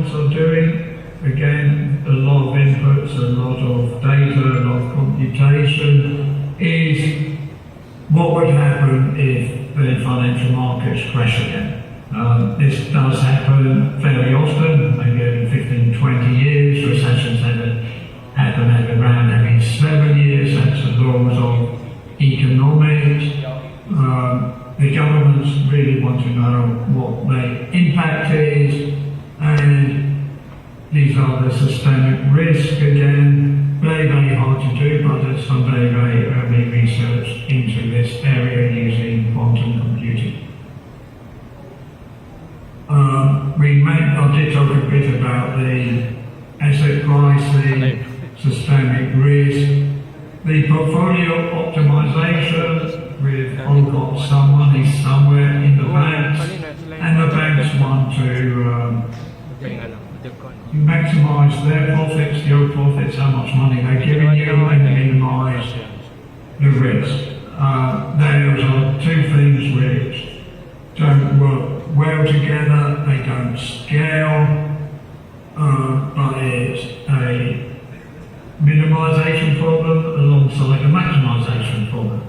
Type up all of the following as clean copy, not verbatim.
governments are doing, again, a lot of inputs, a lot of data, a lot of computation, is what would happen if the financial markets crash again. This does happen fairly often, maybe every 15, 20 years. Recessions happen around every 7 years. That's the laws of economics. The governments really want to know what the impact is, and these are the systemic risks again. Very, very hard to do, but there's some very, very early research into this area using quantum computing. I did talk a bit about the asset pricing, systemic risk, the portfolio optimization. We've all got some money somewhere in the banks, and the banks want to maximize their profits, your profits, how much money they're giving you, and minimize the risk. Those are two things which don't work well together, they don't scale, but it's a minimization problem alongside a maximization problem.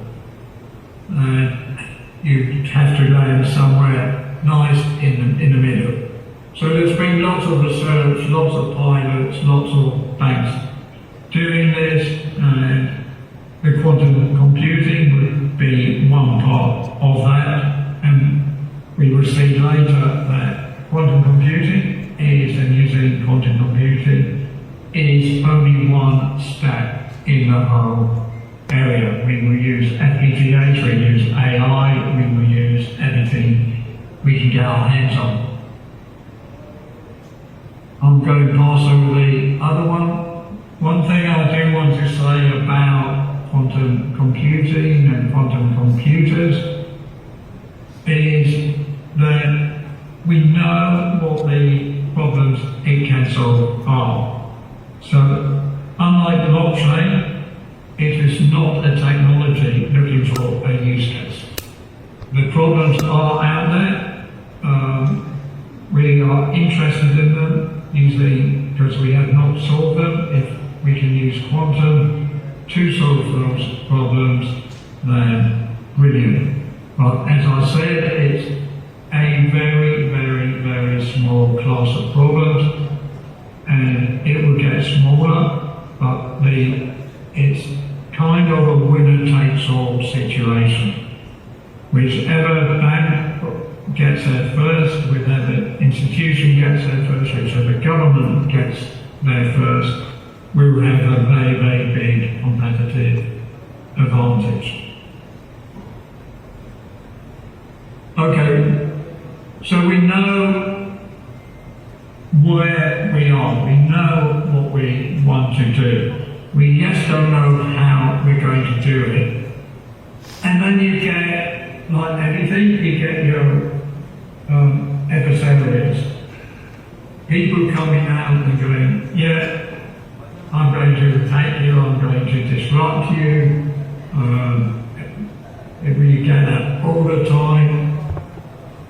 You have to land somewhere nice in the middle. So there's been lots of research, lots of pilots, lots of banks doing this, and the quantum computing would be one part of that. And we will see later that quantum computing is, and using quantum computing, is only one step in the whole area. We will use FPGAs, we will use AI, we will use everything we can get our hands on. I'm going past over the other one. One thing I do want to say about quantum computing and quantum computers is that we know what the problems it can solve are. So, unlike blockchain, it is not a technology looking for a use case. The problems are out there. We are interested in them, usually because we have not solved them. If we can use quantum to solve those problems, then brilliant. But as I said, it's a very, very, very small class of problems, and it will get smaller, but it's kind of a winner-takes-all situation. Whichever bank gets there first, whichever institution gets there first, whichever government gets there first, we will have a very, very big competitive advantage. Okay, so we know where we are, we know what we want to do. We just don't know how we're going to do it. And then you get, like everything, you get your adversaries. People coming out and going, yeah, I'm going to attack you, I'm going to disrupt you. You get that all the time.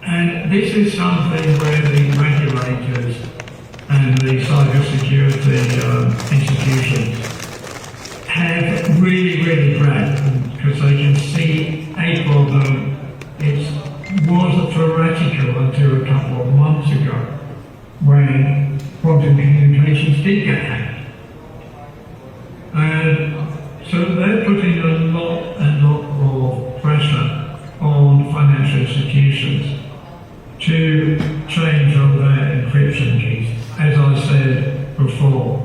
And this is something where the regulators and the cybersecurity institutions have really, really grabbed, because they can see a problem. It was theoretical until a couple of months ago, when quantum communications did get hacked. And so they're putting a lot of pressure on financial institutions to change all their encryption keys. As I said before,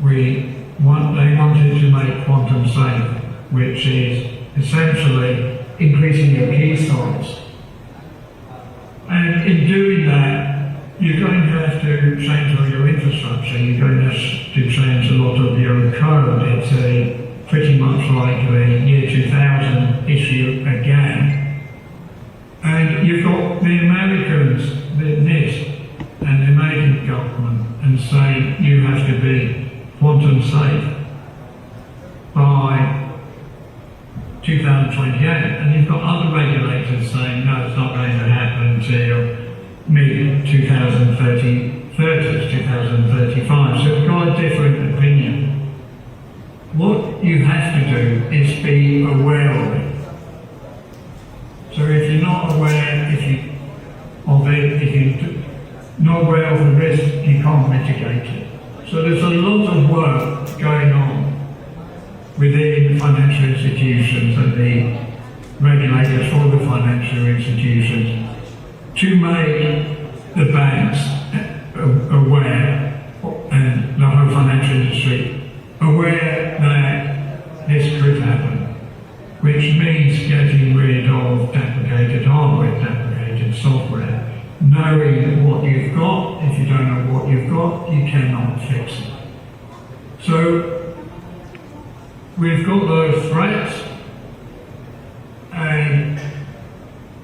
they wanted to make quantum safe, which is essentially increasing your key size. And in doing that, you're going to have to change all your infrastructure, you're going to have to change a lot of your code. It's pretty much like the year 2000 issue again. And you've got the Americans, the NIST, and the American government, and saying you have to be quantum safe by 2028. And you've got other regulators saying no, it's not going to happen until mid-2035. 2030, 2035. So we've got a different opinion. What you have to do is be aware of it. So if you're not aware if you're not aware of the risk, you can't mitigate it. So there's a lot of work going on within financial institutions and the regulators for the financial institutions to make the banks aware, and the whole financial industry aware that this could happen, which means getting rid of deprecated hardware, deprecated software, knowing what you've got. If you don't know what you've got, you cannot fix it. So we've got those threats, and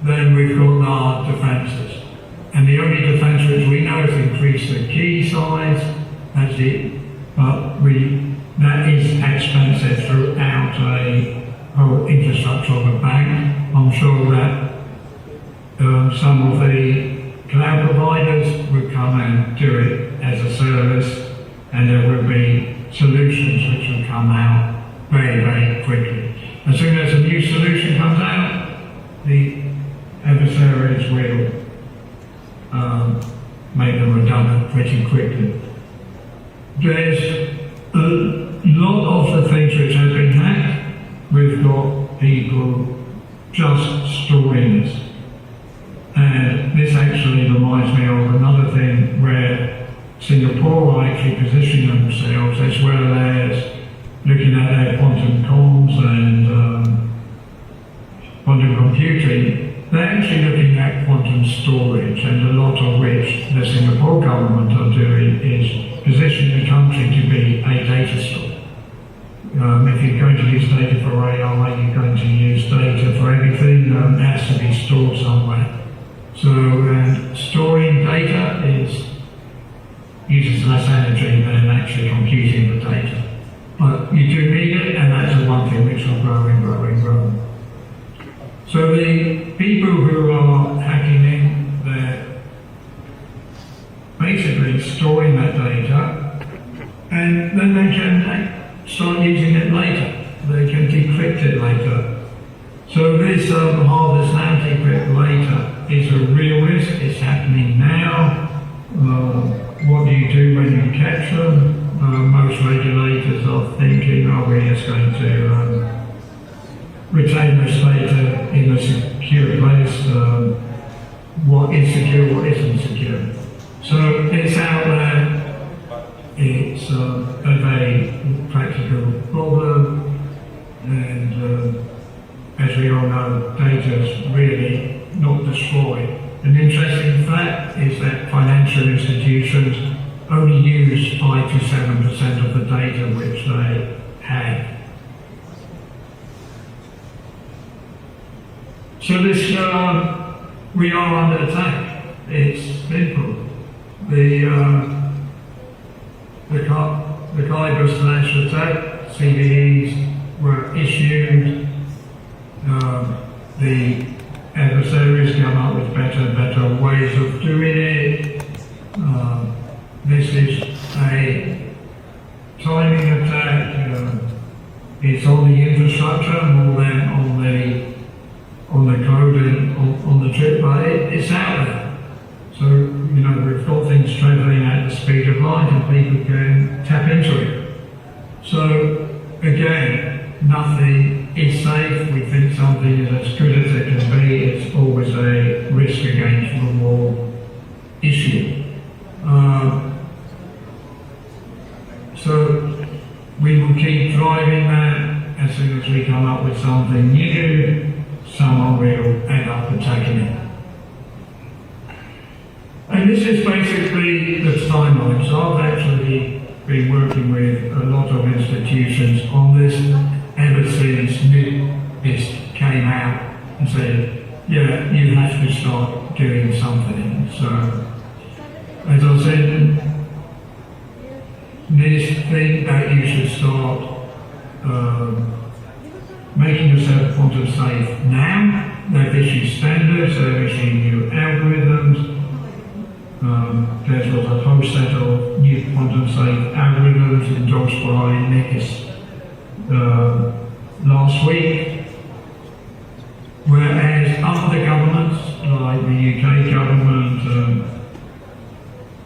then we've got our defences. And the only defence which we know is increase the key size. That's it. But that is expensive throughout a whole infrastructure of a bank. I'm sure that some of the cloud providers would come and do it as a service, and there will be solutions which will come out very, very quickly. As soon as a new solution comes out, the adversaries will make them redundant pretty quickly. There's a lot of the things which have been hacked, we've got people just storing this. And this actually reminds me of another thing where Singapore are actually positioning themselves, as well as looking at their quantum comms and quantum computing. They're actually looking at quantum storage, and a lot of which the Singapore government are doing is positioning the country to be a data store. If you're going to use data for AI, you're going to use data for everything. It has to be stored somewhere. So storing data uses less energy than actually computing the data. But you do need it, and that's the one thing which will growing. So the people who are hacking in, they're basically storing that data, and then they can start using it later. They can decrypt it later. So this harvest now, decrypt later is a real risk. It's happening now. What do you do when you catch them? Most regulators are thinking, are we just going to retain this data in a secure place? What is secure, what isn't secure? So it's out there. It's a very practical problem, and as we all know, data is really not destroyed. An interesting fact is that financial institutions only use 5 to 7% of the data which they have. So this, we are under attack. It's simple. The Kyber attack, CVEs were issued. The adversaries come up with better ways of doing it. This is a timing attack. It's on the infrastructure more than on the code and on the chip, but it's out there. So, we've got things traveling at the speed of light and people can tap into it. So, again, nothing is safe. We think something is as good as it can be. It's always a risk against reward issue. So, we will keep driving that. As soon as we come up with something new, someone will end up attacking it. And this is basically the timeline. So I've actually been working with a lot of institutions on this ever since NIST came out and said, yeah, you have to start doing something. So, as I said, NIST think that you should start making yourself quantum safe now. They've issued standards, they've issued new algorithms. There was a whole set of new quantum safe algorithms endorsed by Neust last week, whereas other governments, like the UK government,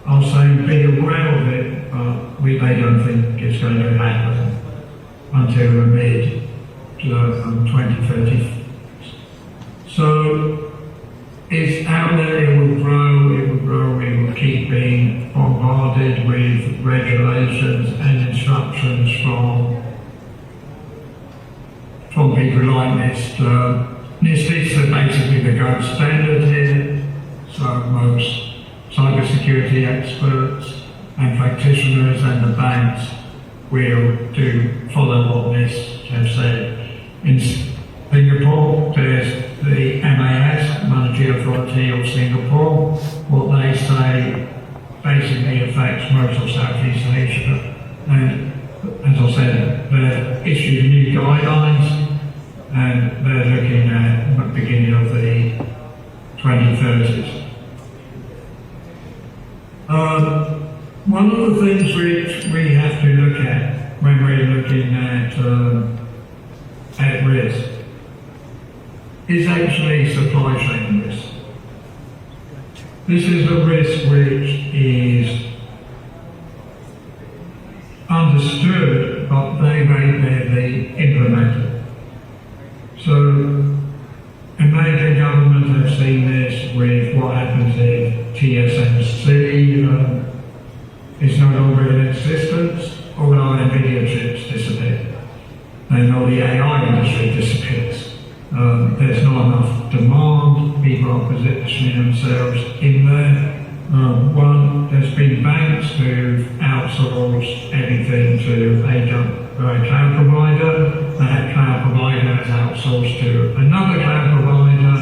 are saying be aware of it, but they don't think it's going to happen until the mid-2030. So it's out there, it will grow, it will keep being bombarded with regulations and instructions from people like Neust. Neust is basically the gold standard here, so most cybersecurity experts and practitioners and the banks will follow what Neust have said. In Singapore, there's the MAS, Monetary Authority of Singapore. What they say basically affects most of Southeast Asia. And as I said, they've issued new guidelines and they're looking at the beginning of the 2030s. One of the things which we have to look at when we're looking at risk is actually supply chain risk. This is a risk which is understood but very barely implemented. So American government have seen this with what happens if TSMC is no longer in existence, or our NVIDIA chips disappear. Then all the AI industry disappears. There's not enough demand, people are positioning themselves in there. There's been banks who've outsourced everything to a cloud provider. That cloud provider has outsourced to another cloud provider,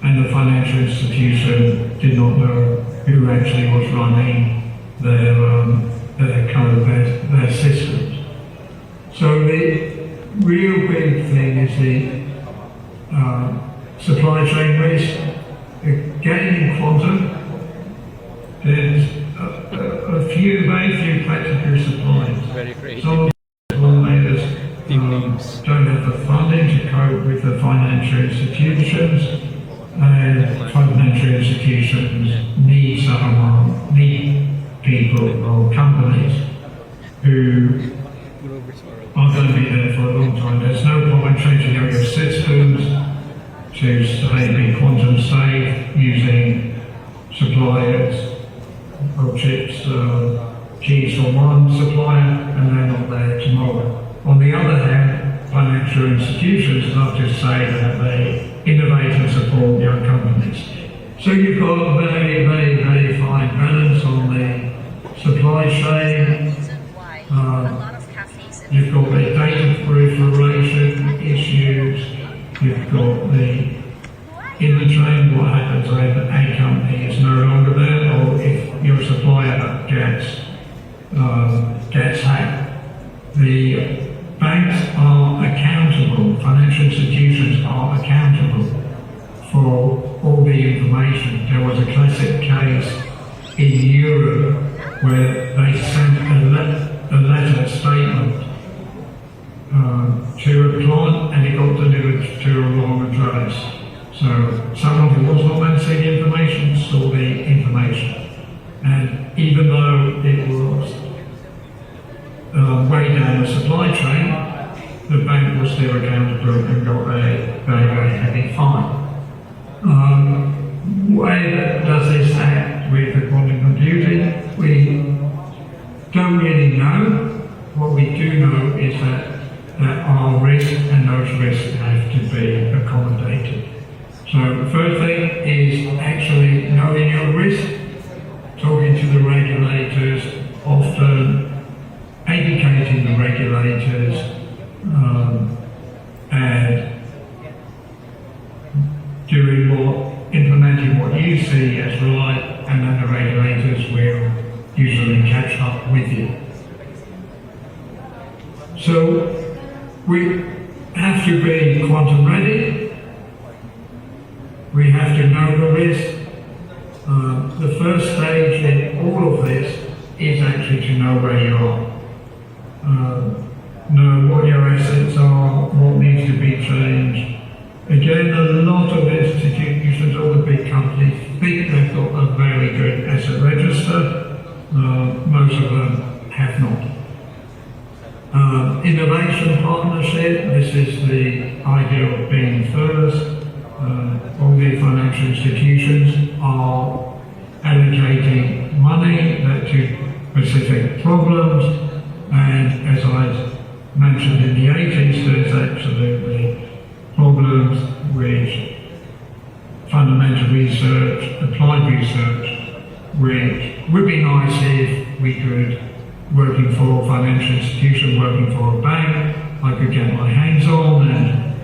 and the financial institution did not know who actually was running their code, their systems. So the real big thing is the supply chain risk. Again, in quantum, there's very few practical suppliers. Very creative. Some suppliers don't have the funding to cope with the financial institutions, and financial institutions need people or companies who are going to be there for a long time. There's no point changing out your systems to be quantum safe using suppliers of chips, keys from one supplier, and they're not there tomorrow. On the other hand, financial institutions love to say that they innovate and support young companies. So you've got a very fine balance on the supply chain. You've got the data proliferation issues. You've got in the train, what happens when a company is no longer there, or if your supplier gets hacked. The banks are accountable, financial institutions are accountable for all the information. There was a classic case in Europe where they sent a letter statement to a client, and it got delivered to a wrong address. So someone who was not meant to see the information saw the information. And even though it was way down the supply chain, the bank was still accountable and got a very heavy fine. Where does this act with the quantum computing? We don't really know. What we do know is that there are risks, and those risks have to be accommodated. So the first thing is actually knowing your risk, talking to the regulators, often educating the regulators, and implementing what you see as right, and then the regulators will usually catch up with you. So we have to be quantum ready. We have to know the risk, The first stage in all of this is actually to know where you are. Know what your assets are, what needs to be changed. Again, a lot of institutions, all the big companies, think they've got a very good asset register. Most of them have not. Innovation partnership, this is the idea of being first. All the financial institutions are allocating money to specific problems, and as I mentioned in the 80s, there's absolutely problems with fundamental research, applied research, which would be nice if we could, working for a financial institution, working for a bank, I could get my hands on and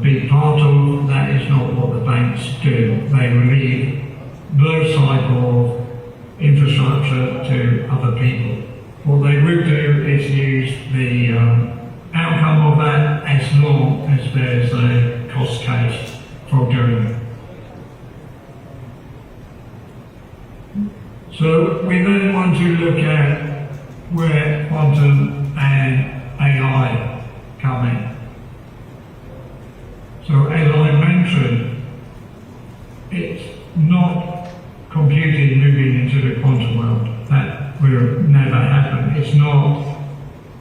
be part of. That is not what the banks do. They relieve those type of infrastructure to other people. What they would do is use the outcome of that as long as there's a cost case for doing it. So we then want to look at where quantum and AI come in. So as I mentioned, it's not computing moving into the quantum world. That will never happen. It's not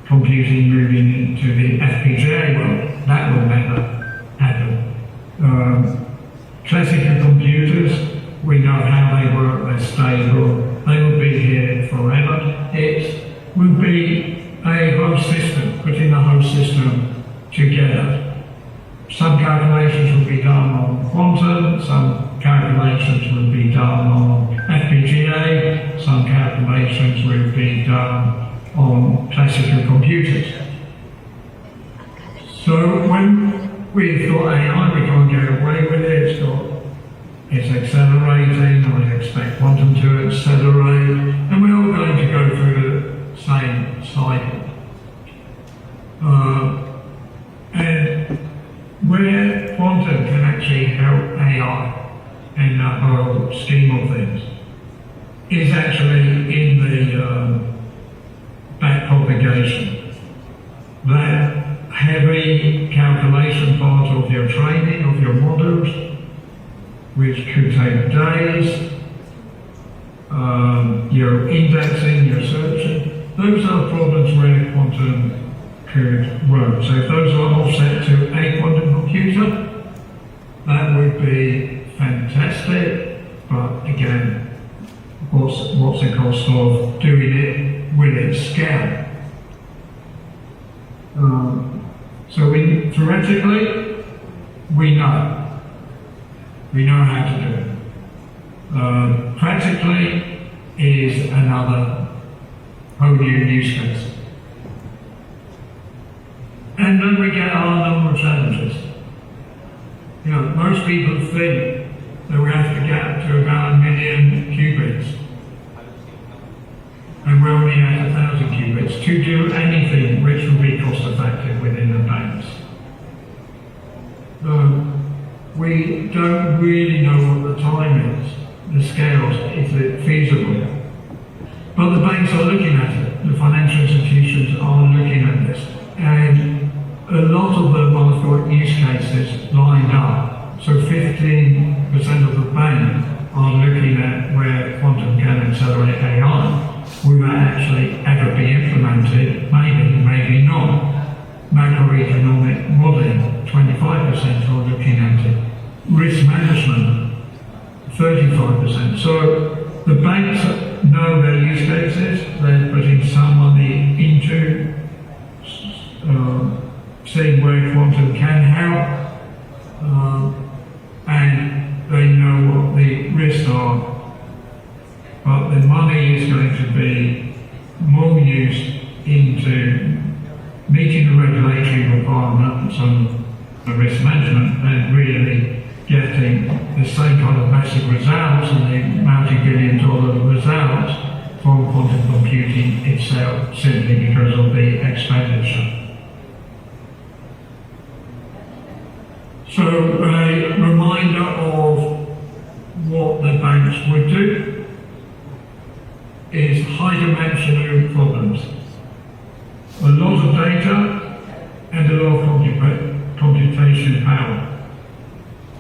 computing moving into the FPGA world. That will never happen. Classical computers, we know how they work, they're stable, they will be here forever. It would be a whole system, putting the whole system together. Some calculations will be done on quantum, some calculations will be done on FPGA, some calculations will be done on classical computers. So when we've got AI, we can't get away with it. It's accelerating, I expect quantum to accelerate, and we're all going to go through the same cycle. And where quantum can actually help AI in the whole scheme of things is actually in the backpropagation. That heavy calculation part of your training, of your models, which could take days, your indexing, your searching, those are problems where quantum could work. So if those are offset to a quantum computer, that would be fantastic, but again, what's the cost of doing it with its scale? So theoretically, we know how to do it. Practically is another whole new use case. And then we get our number of challenges. You know, most people think that we have to get up to about 1 million qubits. And we're only at 1,000 qubits to do anything which will be cost effective within the banks. We don't really know what the time is, the scales, is it feasible? But the banks are looking at it, the financial institutions are looking at this, and a lot of them have got use cases lined up. So 15% of the banks are looking at where quantum can accelerate AI. Will that actually ever be implemented? Maybe, maybe not. Macroeconomic modelling, 25% are looking at it. Risk management, 35%. So the banks know their use cases, they're putting some money into seeing where quantum can help, and they know what the risks are. But the money is going to be more used into meeting the regulatory requirements and the risk management and really getting the same kind of massive results and the multi-billion-dollar results from quantum computing itself, simply because of the expenditure. So a reminder of what the banks would do is high-dimensional problems. A lot of data and a lot of computation power.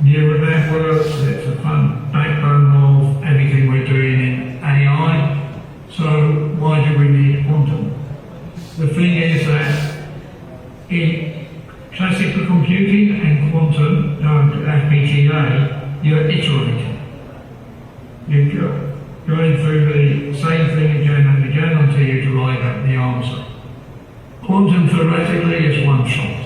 Neural networks, it's a fun backbone of everything we're doing in AI. So why do we need quantum? The thing is that in classical computing and quantum, FPGA, you're iterating. You're going through the same thing again and again until you derive at the answer. Quantum theoretically is one shot.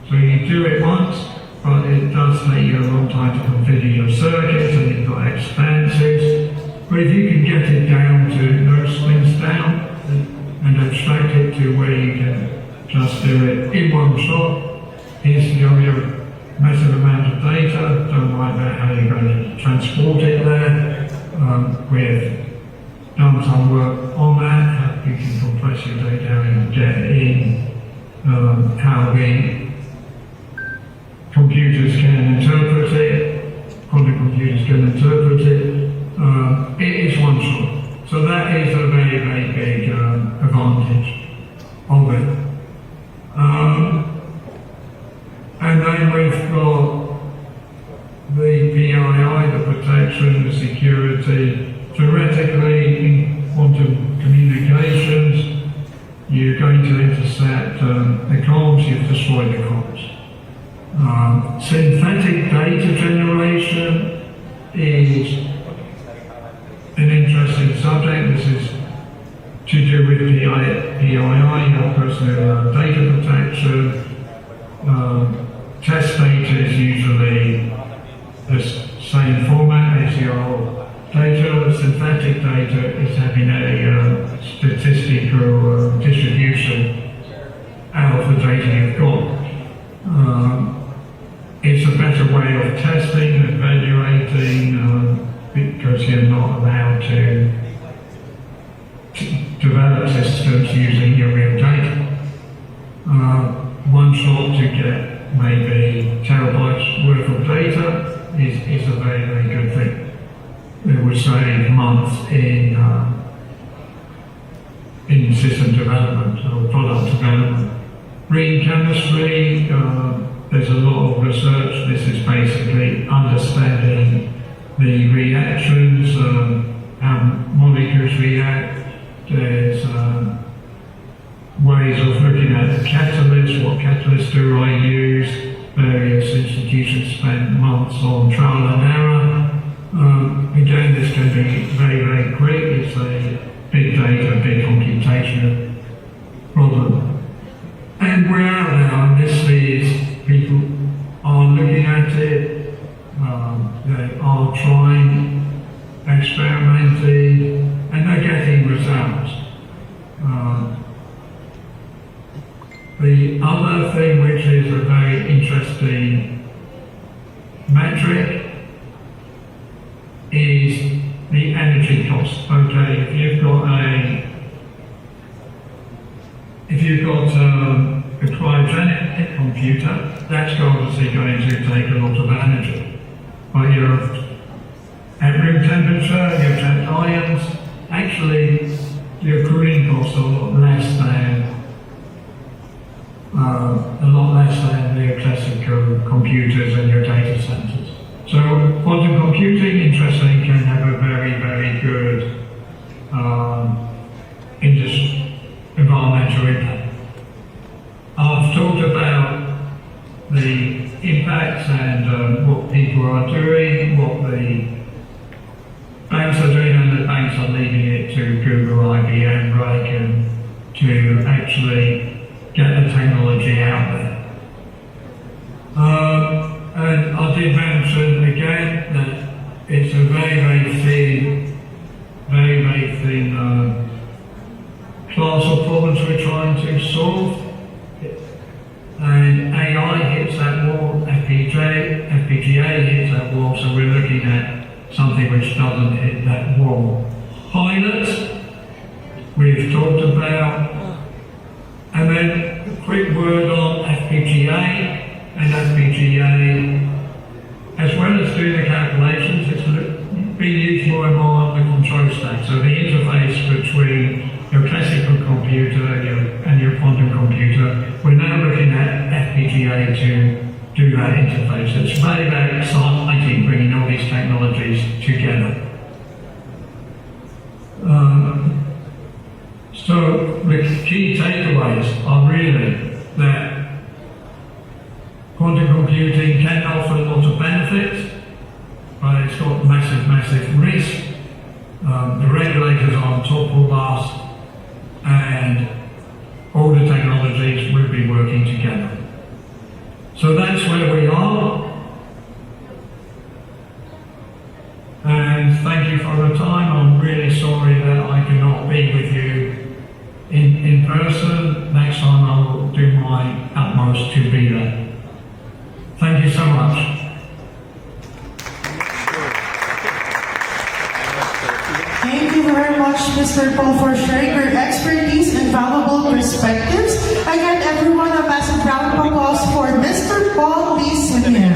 So you do it once, but it does take you a long time to configure your circuits and you've got expenses. But if you can get it down to those things down and abstract it to where you can just do it in one shot, here's your massive amount of data, don't worry about how you're going to transport it there. We've done some work on that, how you can compress your data and get in how the computers can interpret it, quantum computers can interpret it. It is one shot. So that is a very, very big advantage of it. And then we've got the PII, the protection, the security. Theoretically, in quantum communications, you're going to intercept the comms, you've destroyed the comms. Synthetic data generation is an interesting subject. This is to do with PII, personal data protection. Test data is usually the same format as your data. Synthetic data is having a statistical distribution out of the data you've got. It's a better way of testing and evaluating because you're not allowed to develop systems using your real data. One shot to get maybe terabytes worth of data is a very, very good thing. It would save months in system development or product development. Green chemistry, there's a lot of research. This is basically understanding the reactions, how molecules react. There's ways of looking at the catalyst, what catalyst do I use? Various institutions spend months on trial and error. Again, this can be very, very quick. It's a big data, big computation problem. And we're out now, and this is, people are looking at it, they are trying, experimenting, and they're getting results. The other thing which is a very interesting metric is the energy cost. Okay, if you've got a cryogenic computer, that's obviously going to take a lot of energy. But you're at room temperature, you've got ions, actually your cooling costs are a lot less than the classical computers and your data centers. So quantum computing, interesting, can have a very, very good environmental impact. I've talked about the impacts and what people are doing, what the banks are doing, and the banks are leaving it to Google, IBM, Raycon to actually get the technology out there. And I did mention again that it's a very, very thin class of problems we're trying to solve. And AI hits that wall, FPGA hits that wall, so we're looking at something which doesn't hit that wall. Pilots, we've talked about. And then a quick word on FPGA. And FPGA, as well as doing the calculations, it's computer and your quantum computer. We're now looking at FPGA to do that interface. It's very, very exciting bringing all these technologies together. So the key takeaways are really that quantum computing can offer lots of benefits, but it's got massive, massive risk. The regulators are on top of us, and all the technologies will be working together. So that's where we are. And thank you for the time. I'm really sorry that I cannot be with you in person. Next time I will do my utmost to be there. Thank you so much. Thank you very much, Mr. Paul, for sharing your expertise and valuable perspectives. Again, everyone, a massive round of applause for Mr. Paul Lee Simeon.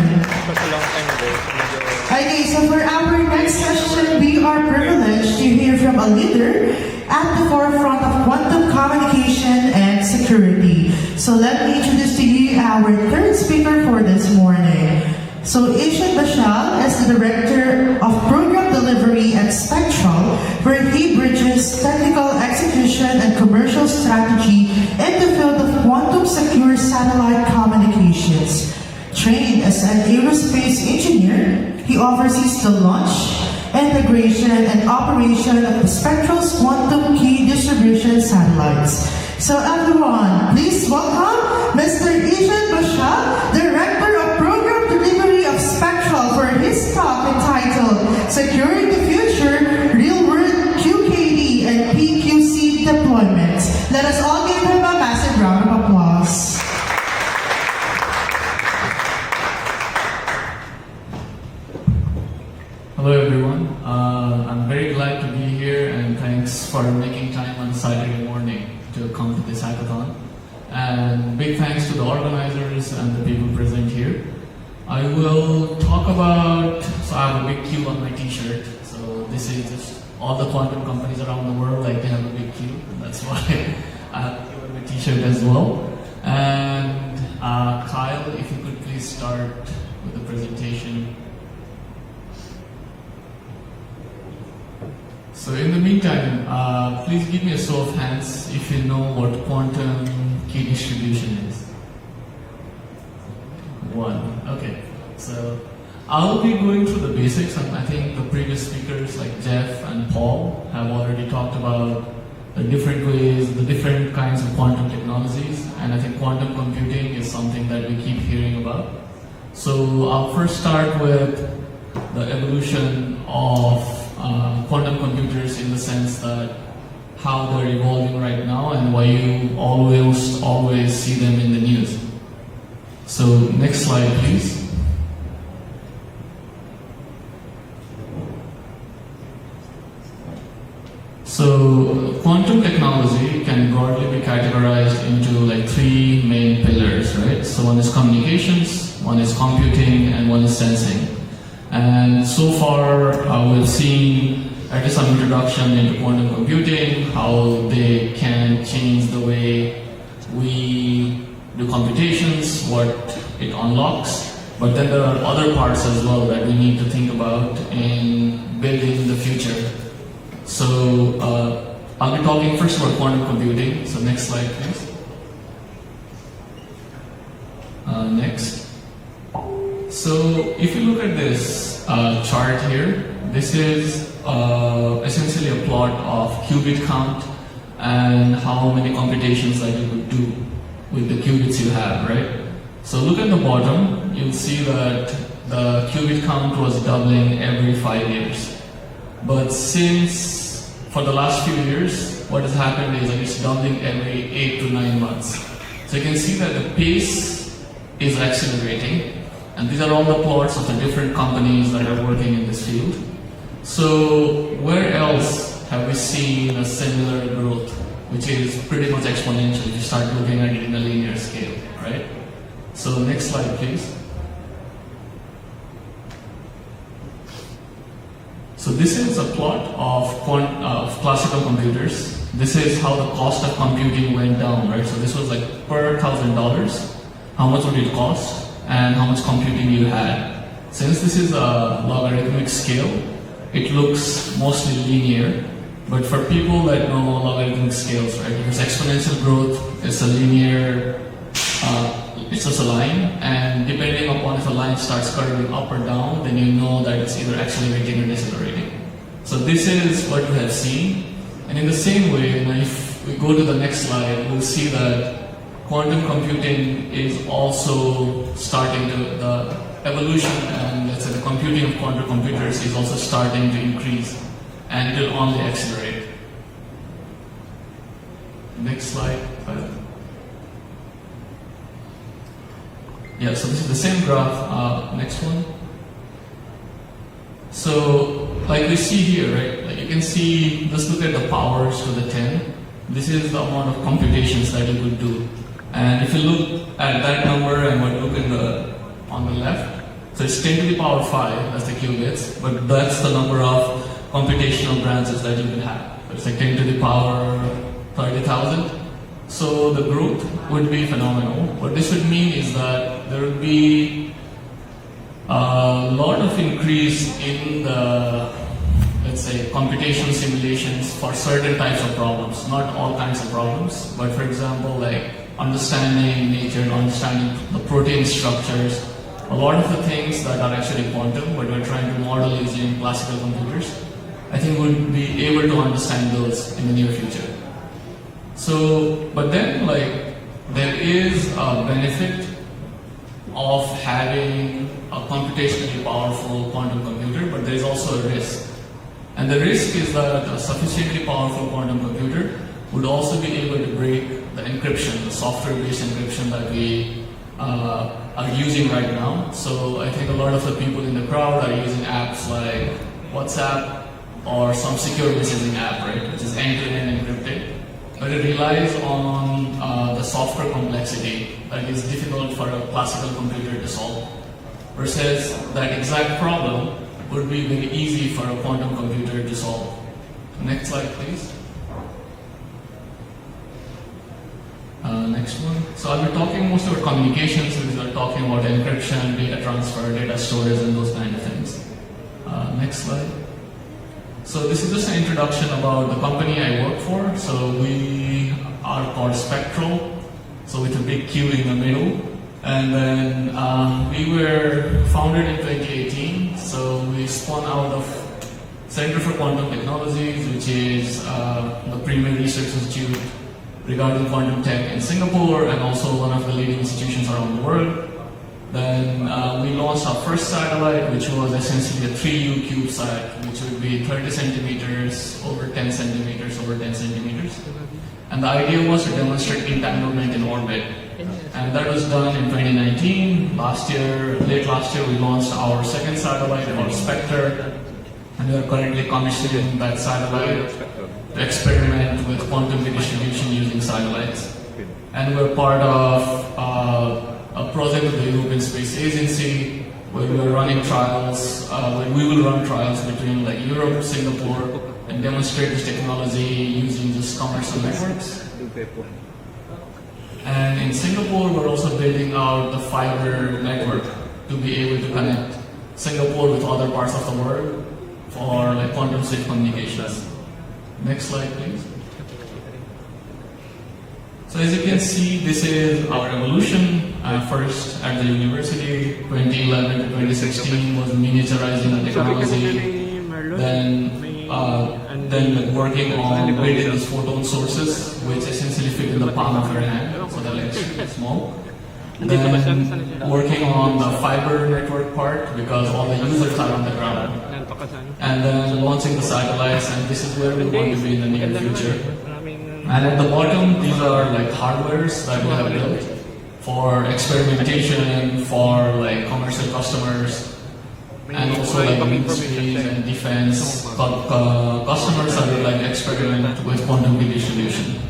Okay, so for our next session, we are privileged to hear from a leader at the forefront of quantum communication and security. So let me introduce to you our third speaker for this morning. So Ishan Bashal is the Director of Program Delivery at Spectral, where he bridges technical execution and commercial strategy in the field of quantum secure satellite communications. Trained as an aerospace engineer, he oversees the launch, integration, and operation of the Spectral's quantum key distribution satellites. So everyone, please welcome Mr. Ishan Bashal, Director of Program Delivery of Spectral, for his talk entitled Securing the Future, Real-World QKD and PQC Deployment. Let us all give him a massive round of applause. Hello everyone, I'm very glad to be here and thanks for making time on Saturday morning to come to this hackathon. And big thanks to the organizers and the people present here. I will talk about, so I have a big Q on my t-shirt, so this is just all the quantum companies around the world, like they have a big Q, and that's why I have a Q on my t-shirt as well. And Kyle, if you could please start with the presentation. So in the meantime, please give me a show of hands if you know what quantum key distribution is. One. Okay. So I'll be going through the basics, and I think the previous speakers like Jeff and Paul have already talked about the different ways, the different kinds of quantum technologies, and I think quantum computing is something that we keep hearing about. So I'll first start with the evolution of quantum computers, in the sense that how they're evolving right now and why you always see them in the news. So next slide please. So quantum technology can broadly be categorized into like three main pillars, right? So one is communications, one is computing, and one is sensing. And so far, we've seen at least some introduction into quantum computing, how they can change the way we do computations, what it unlocks. But then there are other parts as well that we need to think about in building the future. So I'll be talking first about quantum computing. So next slide, please. Next. So if you look at this chart here, this is essentially a plot of qubit count and how many computations that you could do with the qubits you have, right? So look at the bottom, you'll see that the qubit count was doubling every 5 years. But since, for the last few years, what has happened is that it's doubling every 8 to 9 months. So you can see that the pace is accelerating. And these are all the plots of the different companies that are working in this field. So where else have we seen a similar growth, which is pretty much exponential if you start looking at it in a linear scale, right? So next slide, please. So this is a plot of classical computers. this is how the cost of computing went down, right? So this was like per $1,000, how much would it cost and how much computing you had. Since this is a logarithmic scale, it looks mostly linear, but for people that know logarithmic scales, right, because exponential growth is a linear, it's just a line, and depending upon if a line starts curving up or down, then you know that it's either accelerating or decelerating. So this is what we have seen, and in the same way, if we go to the next slide, we'll see that quantum computing is also starting to, the evolution and let's say the computing of quantum computers is also starting to increase, and it will only accelerate. Next slide. Yeah, so this is the same graph. Next one. So, like we see here, right? Like you can see, just look at the powers to the 10. This is the amount of computations that you could do. And if you look at that number and what look in on the left, so it's 10 to the power 5, that's the qubits, but that's the number of computational branches that you can have. So it's like 10 to the power 30,000. So the growth would be phenomenal. What this would mean is that there would be a lot of increase in the, let's say, computation simulations for certain types of problems, not all kinds of problems, but for example, like understanding nature and understanding the protein structures, a lot of the things that are actually quantum, but we're trying to model using classical computers, I think we'll be able to understand those in the near future. So, but then like, there is a benefit of having a computationally powerful quantum computer, but there is also a risk. And the risk is that a sufficiently powerful quantum computer would also be able to break the encryption, the software-based encryption that we are using right now. So I think a lot of the people in the crowd are using apps like WhatsApp or some secure messaging app, right, which is end-to-end encrypted. But it relies on the software complexity that is difficult for a classical computer to solve. Versus that exact problem would be very easy for a quantum computer to solve. Next slide, please. Next one. So I'll be talking most about communications, because we're talking about encryption, data transfer, data storage, and those kind of things. Next slide. So this is just an introduction about the company I work for. So we are called Spectral, so with a big Q in the middle. And then we were founded in 2018. So we spun out of Center for Quantum Technologies, which is the premier research institute regarding quantum tech in Singapore, and also one of the leading institutions around the world. Then we launched our first satellite, which was essentially a 3U CubeSat, which would be 30 centimeters over 10 centimeters over 10 centimeters. And the idea was to demonstrate entanglement in orbit. And that was done in 2019. Late last year, we launched our second satellite called Spectre. And we are currently commissioning that satellite to experiment with quantum redistribution using satellites. And we're part of a project with the European Space Agency, where we are running trials, where we will run trials between like Europe, Singapore, and demonstrate this technology using just commercial networks. And in Singapore, we're also building out the fiber network to be able to connect Singapore with other parts of the world for like quantum safe communications. Next slide, please. So as you can see, this is our evolution. First at the university, 2011 to 2016 was miniaturizing the technology. Then working on building these photon sources, which essentially fit in the palm of your hand, so they're like super small. Then working on the fiber network part, because all the users are on the ground. And then launching the satellites, and this is where we want to be in the near future. And at the bottom, these are like hardwares that we have built for experimentation, for like commercial customers, and also like industries and defense customers that will like experiment with quantum redistribution.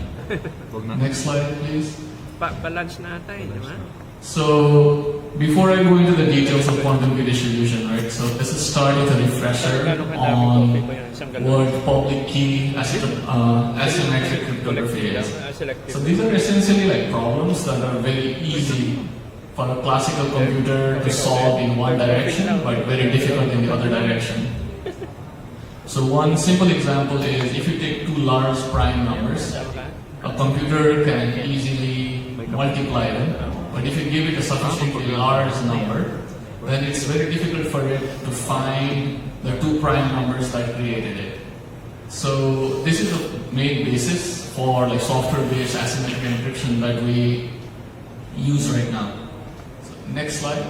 Next slide, please. Pa-lunch na ata eh, di ba? So before I go into the details of quantum key distribution, right? So let's just start with a refresher on what public key asymmetric cryptography is. So these are essentially like problems that are very easy for a classical computer to solve in one direction, but very difficult in the other direction. So one simple example is if you take two large prime numbers, a computer can easily multiply them, but if you give it a sufficiently large number, then it's very difficult for it to find the two prime numbers that created it. So this is the main basis for like software-based asymmetric encryption that we use right now. So next slide.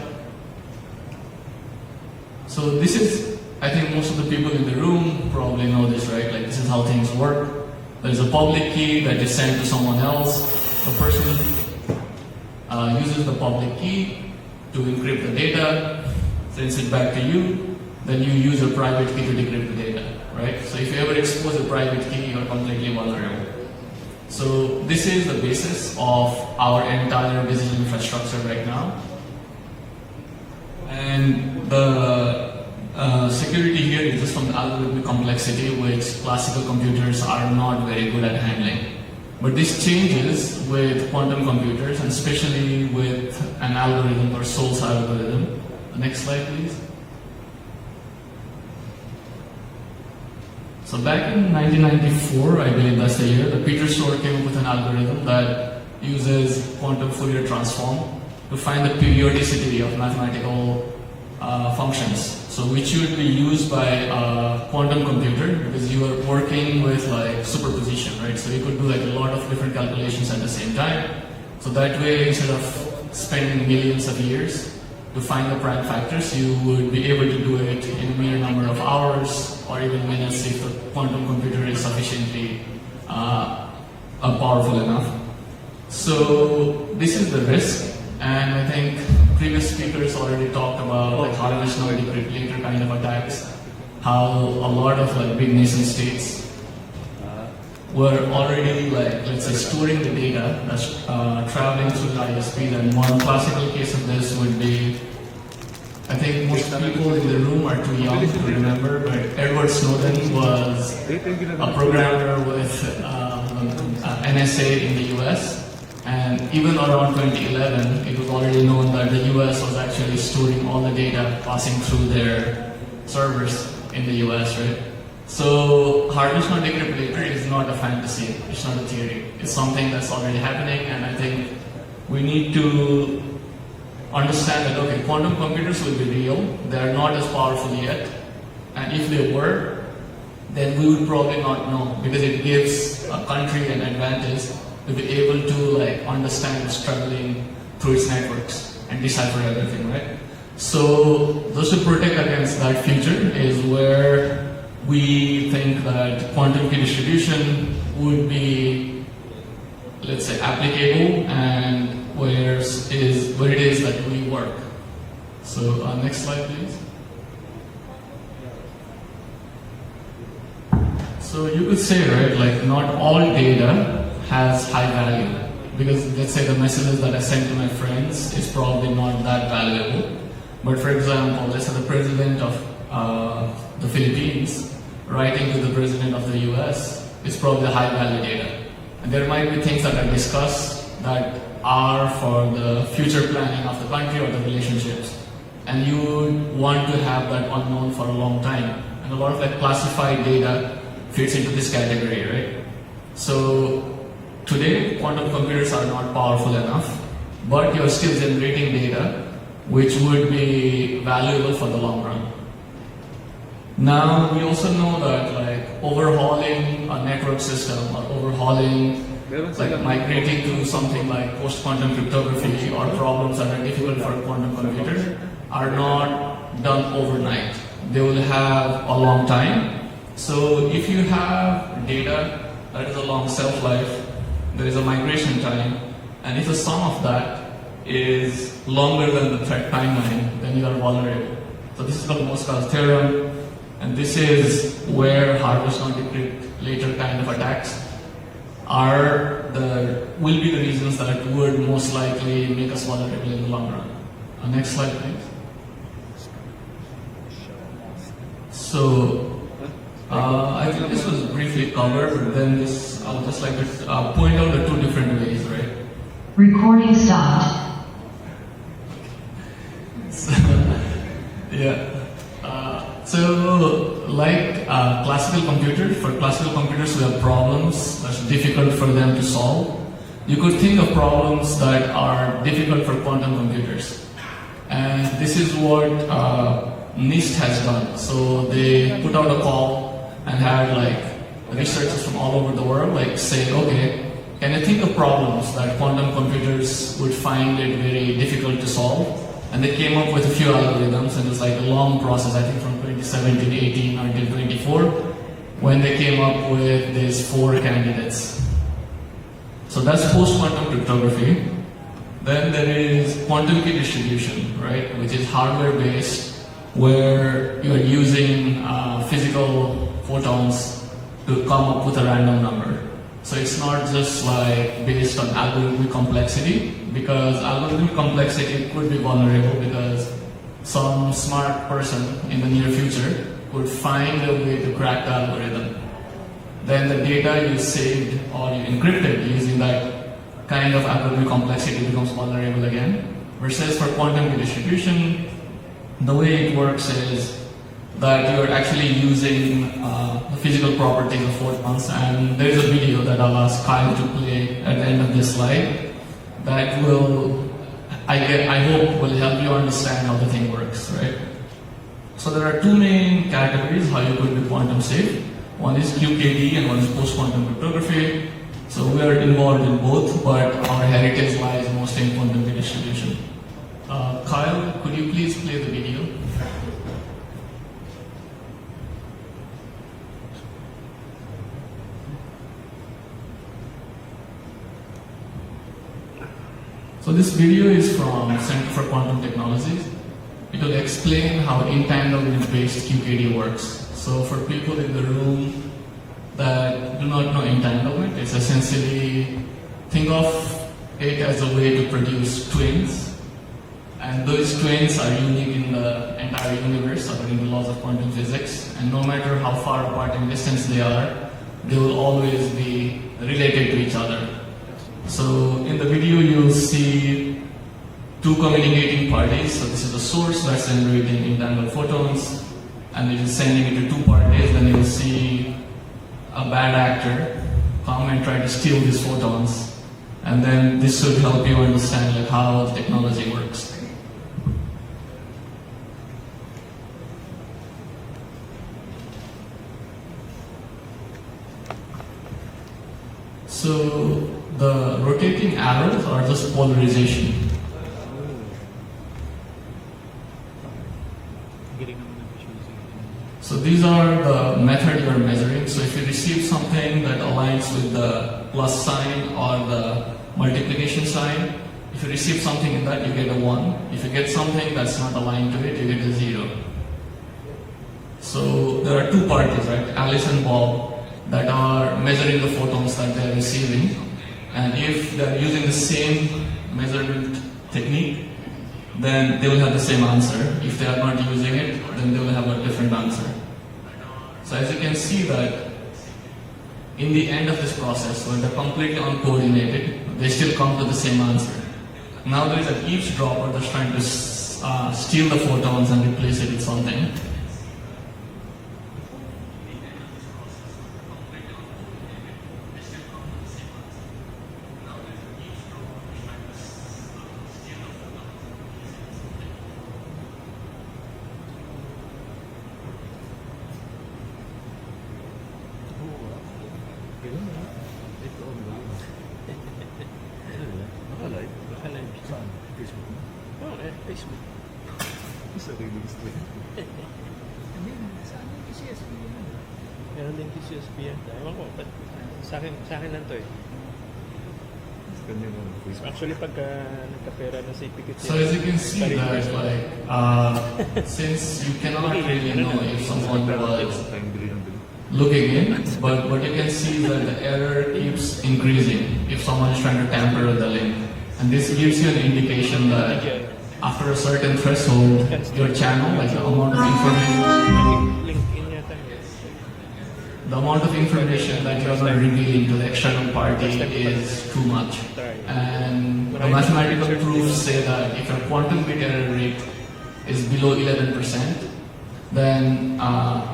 So this is, I think most of the people in the room probably know this, right? Like this is how things work. There's a public key that is sent to someone else. The person uses the public key to encrypt the data, sends it back to you, then you use a private key to decrypt the data, right? So if you ever expose a private key, you're completely vulnerable. So this is the basis of our entire digital infrastructure right now. And the security here is just from the algorithmic complexity, which classical computers are not very good at handling. But this changes with quantum computers, and especially with an algorithm or Soul's algorithm. The next slide, please. So back in 1994, I believe that's the year, the Peter Shor came up with an algorithm that uses quantum Fourier transform to find the periodicity of mathematical functions. So which would be used by a quantum computer because you are working with like superposition, right? So you could do like a lot of different calculations at the same time. So that way, instead of spending millions of years to find the prime factors, you would be able to do it in a mere number of hours or even minutes if the quantum computer is sufficiently powerful enough. So this is the risk, and I think previous speakers already talked about like harvest now decrypt later kind of attacks, how a lot of like big nation states were already like, let's say, storing the data that's traveling through the ISP. And one classical case of this would be, I think most people in the room are too young to remember, but Edward Snowden was a programmer with NSA in the US. And even around 2011, it was already known that the US was actually storing all the data passing through their servers in the US, right? So harvest not decrypt later is not a fantasy, it's not a theory. It's something that's already happening, and I think we need to understand that, okay, quantum computers will be real, they are not as powerful yet, and if they were, then we would probably not know, because it gives a country an advantage to be able to like understand struggling through its networks and decipher everything, right? So just to protect against that future is where we think that quantum key distribution would be, let's say, applicable, and where it is that we work. So next slide, please. So you could say, right, like not all data has high value, because let's say the messages that I send to my friends is probably not that valuable. But for example, let's say the president of the Philippines writing to the president of the US is probably high value data. And there might be things that are discussed that are for the future planning of the country or the relationships. And you would want to have that unknown for a long time. And a lot of like classified data fits into this category, right? So today, quantum computers are not powerful enough, but you're still generating data which would be valuable for the long run. Now, we also know that like overhauling a network system or overhauling, like migrating to something like post-quantum cryptography or problems that are difficult for a quantum computer are not done overnight. They will have a long time. So if you have data that is a long shelf-life, there is a migration time, and if the sum of that is longer than the threat timeline, then you are vulnerable. So this is called Neust-Qcsp-Qc-Cybersec-Hackathon theorem, and this is where harvest not decrypt later kind of attacks will be the reasons that would most likely make us vulnerable in the long run. Next slide, please. So, I think this was briefly covered, but then I would just like to point out the two different ways, right? Recording stopped. So, yeah. So, like classical computers, for classical computers who have problems that's difficult for them to solve, you could think of problems that are difficult for quantum computers. And this is what NIST has done. So they put out a call and had like researchers from all over the world like say, okay, can you think of problems that quantum computers would find it very difficult to solve? And they came up with a few algorithms, and it was like a long process, I think from 2017, 18 until 24, when they came up with these 4 candidates. So that's post-quantum cryptography. Then there is quantum key distribution, right, which is hardware-based, where you are using physical photons to come up with a random number. So it's not just like based on algorithmic complexity, because algorithmic complexity could be vulnerable because some smart person in the near future could find a way to crack the algorithm. Then the data you saved or you encrypted using that kind of algorithmic complexity becomes vulnerable again. Versus for quantum key distribution, the way it works is that you are actually using the physical properties of photons, and there is a video that I'll ask Kyle to play at the end of this slide that will, I hope, will help you understand how the thing works, right? So there are 2 main categories how you could be quantum safe. One is QKD and one is post-quantum cryptography. So we are involved in both, but our heritage lies mostly in quantum key distribution. Kyle, could you please play the video? So this video is from Center for Quantum Technologies. It will explain how entanglement-based QKD works. So for people in the room that do not know entanglement, it's essentially, think of it as a way to produce twins. And those twins are unique in the entire universe according to the laws of quantum physics. And no matter how far apart in distance they are, they will always be related to each other. So in the video you'll see 2 communicating parties. So this is the source that's generating entangled photons, and it is sending it to 2 parties. Then you'll see a bad actor come and try to steal these photons. And then this should help you understand like how the technology works. So the rotating arrows are just polarization. So these are the method you are measuring. So if you receive something that aligns with the plus sign or the multiplication sign, if you receive something in that, you get a 1. If you get something that's not aligned to it, you get a 0. So there are 2 parties, right? Alice and Bob, that are measuring the photons that they are receiving. And if they are using the same measurement technique, then they will have the same answer. If they are not using it, then they will have a different answer. So as you can see that in the end of this process, when they're completely uncoordinated, they still come to the same answer. Now there is an eavesdropper that's trying to steal the photons and replace it with something. Facebook. Sarili gusto yun. Hindi, sa akin QCSP yan. Meron din QCSP yan. Ewan ko, sa akin lang to eh. Actually, pagka nagkapera na sa ipikit So as you can see that, like, since you cannot really know if someone was looking in, but what you can see is that the error keeps increasing if someone is trying to tamper with the link. And this gives you an indication that after a certain threshold, your channel, like the amount of information, link in yata. the amount of information that you are not revealing to the external party is too much. And the mathematical proofs say that if your quantum bit error rate is below 11%, then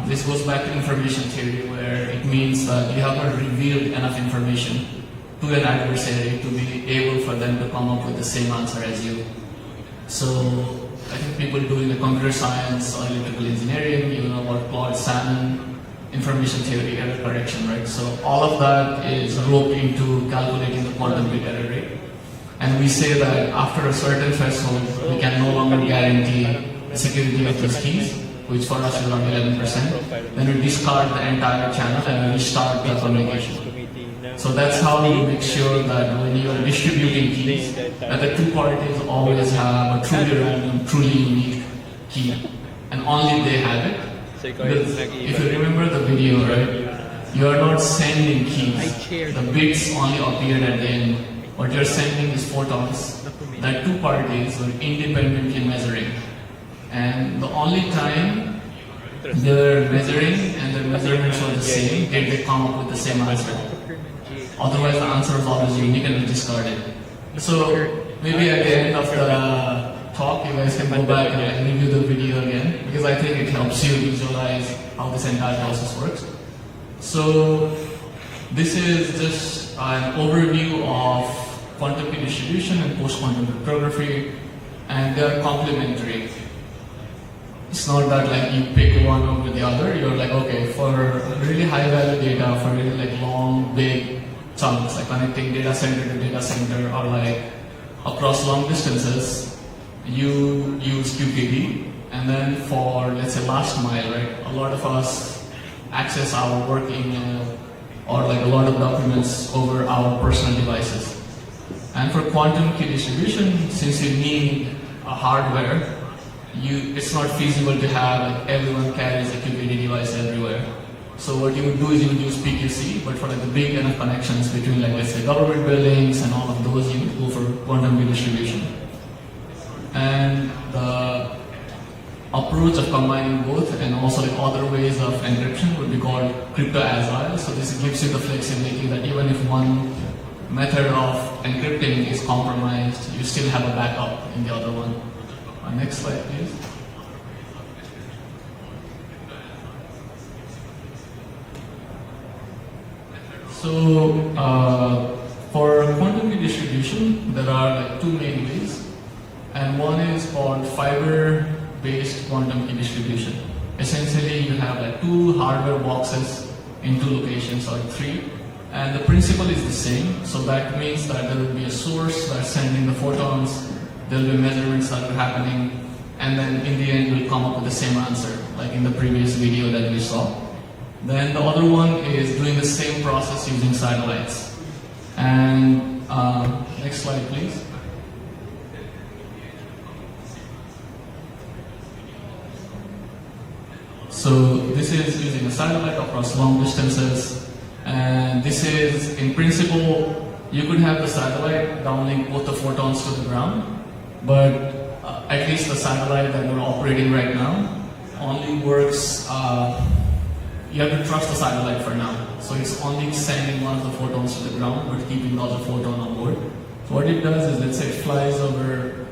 this goes back to information theory, where it means that you have not revealed enough information to an adversary to be able for them to come up with the same answer as you. So I think people doing the computer science or electrical engineering, you know what Claude Salmon, information theory, error correction, right? So all of that is roped into calculating the quantum bit error rate. And we say that after a certain threshold, we can no longer guarantee the security of these keys, which for us is around 11%. Then we discard the entire channel and we restart the communication. So that's how we make sure that when you are distributing keys, that the two parties always have a truly random, truly unique key. And only they have it. Because if you remember the video, right, you are not sending keys. The bits only appeared at the end. What you're sending is photons that two parties were independently measuring. And the only time they're measuring and their measurements were the same, did they come up with the same answer. Otherwise, the answer is always unique and discarded. So maybe at the end of the talk, you guys can go back and review the video again, because I think it helps you visualize how this entire process works. So this is just an overview of quantum key distribution and post-quantum cryptography, and they are complementary. It's not that like you pick one over the other. You're like, okay, for really high value data, for really like long, big chunks, like connecting data center to data center, or like across long distances, you use QKD. And then for, let's say, last mile, right? A lot of us access our work email or like a lot of documents over our personal devices. And for quantum key distribution, since you need a hardware, it's not feasible to have like everyone carries a QKD device everywhere. So what you would do is you would use PQC, but for like the big enough connections between like let's say government buildings and all of those, you would go for quantum key distribution. And the approach of combining both and also like other ways of encryption would be called crypto-agile. So this gives you the flexibility that even if one method of encrypting is compromised, you still have a backup in the other one. Next slide, please. So for quantum key distribution, there are like two main ways, and one is called fiber-based quantum key distribution. Essentially, you have like two hardware boxes in two locations or three, and the principle is the same. So that means that there will be a source that's sending the photons. There will be measurements that are happening, and then in the end we'll come up with the same answer, like in the previous video that we saw. Then the other one is doing the same process using satellites. And next slide, please. So this is using a satellite across long distances, and this is, in principle, you could have the satellite downlink both the photons to the ground. But at least the satellite that we're operating right now only works, you have to trust the satellite for now. So it's only sending one of the photons to the ground, but keeping the other photon on board. So what it does is, let's say it flies over